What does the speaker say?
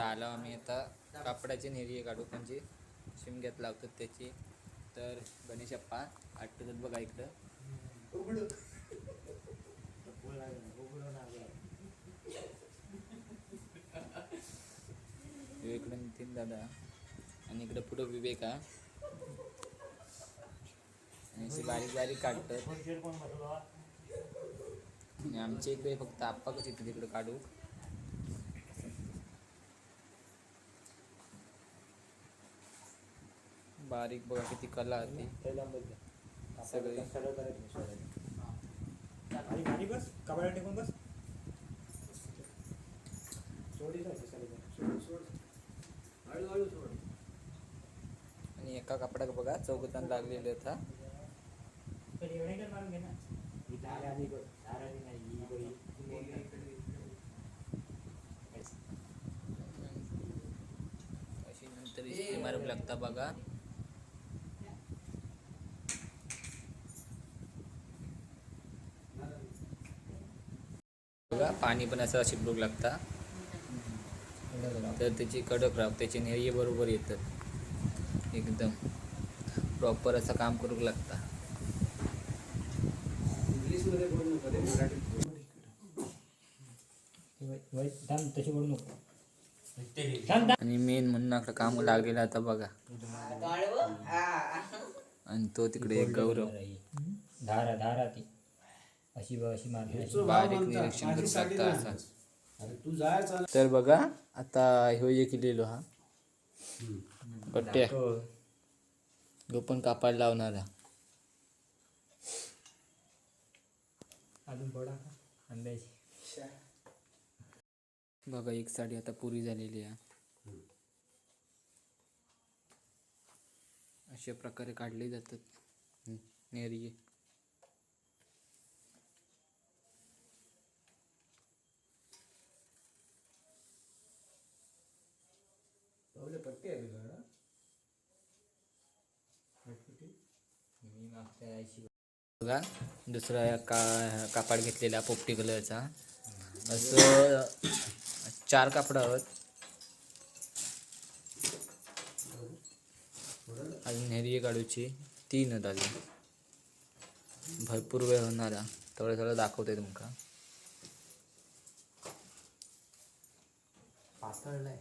आलो आम्ही आता कापडाची नेरी काढू म्हणजे शिमग्यात लावतात त्याची. तर गणेश अप्पा आठवतात बघा इकडं. इकडं नितीन दादा आणि इकडं पुढं विवेका आणि अशी बारीक बारीक काढतात. आणि आमच्या इकडे फक्त आप्पा कसं इथे तिकडे काढू. बारीक बघा किती कला होती सगळी. आणि एका कपड्यात बघा चौघतान लागलेले होता. अशी नंतर इस्त्री मारूक लागता बघा. बघा पाणी पण असं शिपडूक लागता तर त्याची कडक राख त्याची नेरी बरोबर येतात. एकदम प्रॉपर असं काम करूक लागता. आणि मेन म्हणून आपलं काम लागलेलं आता बघा. आणि तो तिकडे एक गौरव धारा धारा ती अशी अशी मारली बारीक निरीक्षण करू लागता असा. तर बघा आता ह्यो एक लिहिलो हा कट्ट्या ह्यो पण कापाड लावणारा. अजून बडा अंदाज बघा एक साडी आता पुरी झालेली आहे. अशा प्रकारे काढले जातात नेरी. बघा दुसरा कापड घेतलेला पोपटी कलरचा. असं 4 कापड आहोत. अजून नेरी काढूची 3 झाली. भरपूर वेळ होणारा. थोडं थोडं दाखवते तुमका. पातळ नाही.